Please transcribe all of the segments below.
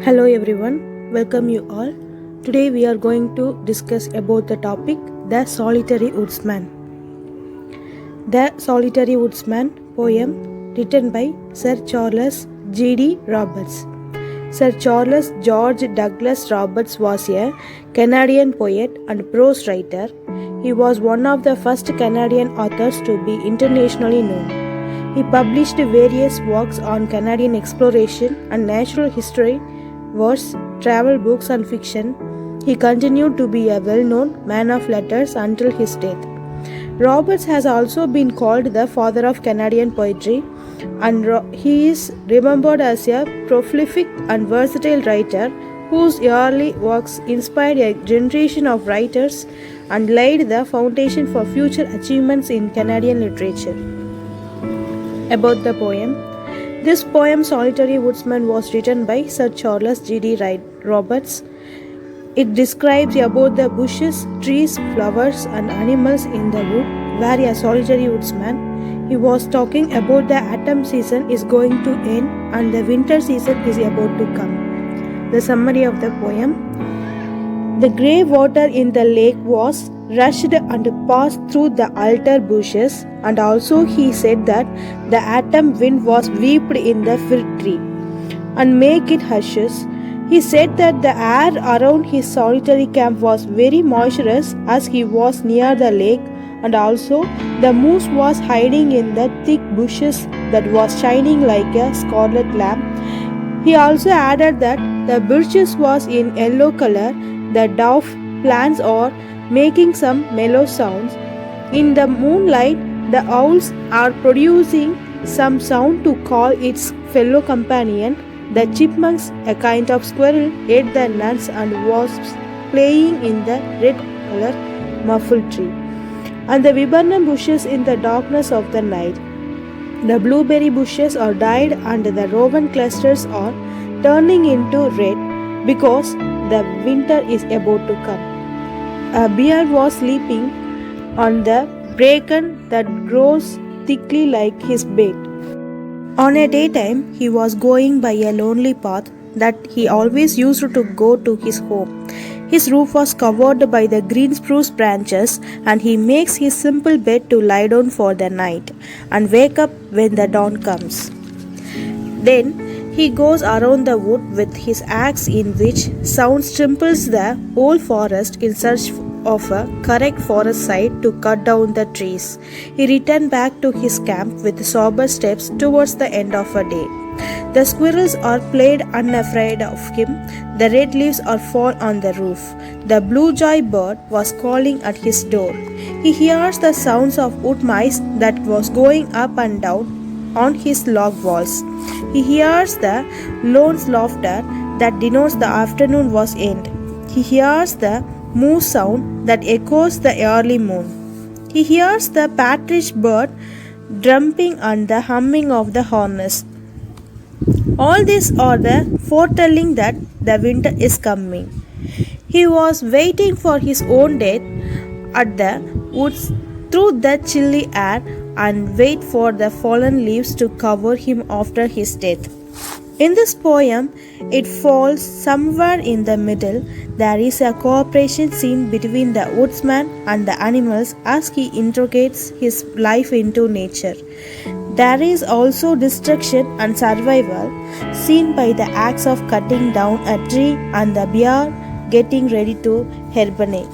Hello everyone, welcome you all. Today we are going to discuss about the topic The Solitary Woodsman. The Solitary Woodsman poem written by Sir Charles G.D. Roberts. Sir Charles George Douglas Roberts was a Canadian poet and prose writer. He was one of the first Canadian authors to be internationally known. He published various works on Canadian exploration and natural history, verse, travel books and fiction. He continued to be a well-known man of letters until his death. Roberts has also been called the father of Canadian poetry, and he is remembered as a prolific and versatile writer whose early works inspired a generation of writers and laid the foundation for future achievements in Canadian literature. About the poem. This poem, Solitary Woodsman, was written by Sir Charles G.D. Roberts. It describes about the bushes, trees, flowers and animals in the wood where a solitary woodsman. He was talking about the autumn season is going to end and the winter season is about to come. The summary of the poem. The grey water in the lake was rushed and passed through the altar bushes, and also he said that the autumn wind was wept in the fir tree and make it hushes. He said that the air around his solitary camp was very moisturous as he was near the lake, and also the moose was hiding in the thick bushes that was shining like a scarlet lamp. He also added that the birches was in yellow color, the dwarf plants are making some mellow sounds. In the moonlight, the owls are producing some sound to call its fellow companion. The chipmunks, a kind of squirrel, ate the nuts and was playing in the red color maple tree, and the viburnum bushes in the darkness of the night. The blueberry bushes are dyed and the rowan clusters are turning into red because the winter is about to come. A bear was sleeping on the bracken that grows thickly like his bed. On a daytime, he was going by a lonely path that he always used to go to his home. His roof was covered by the green spruce branches, and he makes his simple bed to lie down for the night and wake up when the dawn comes. Then he goes around the wood with his axe, in which sound tramples the whole forest in search of a correct forest site to cut down the trees. He returned back to his camp with sober steps towards the end of a day. The squirrels are played unafraid of him. The red leaves are fall on the roof. The blue jay bird was calling at his door. He hears the sounds of wood mice that was going up and down on his log walls. He hears the loon's laughter that denotes the afternoon was end. He hears the moo sound that echoes the early moon. He hears the partridge bird drumming and the humming of the hornets. All these are the foretelling that the winter is coming. He was waiting for his own death at the woods through the chilly air and wait for the fallen leaves to cover him after his death. In this poem, it falls somewhere in the middle. There is a cooperation scene between the woodsman and the animals as he integrates his life into nature. There is also destruction and survival seen by the acts of cutting down a tree and the bear getting ready to hibernate.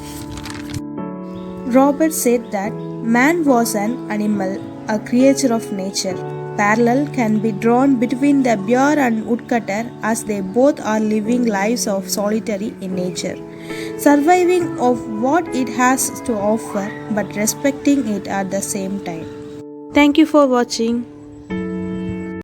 Robert said that man was an animal, a creature of nature. Parallel can be drawn between the bear and woodcutter as they both are living lives of solitary in nature, surviving of what it has to offer but respecting it at the same time. Thank you for watching.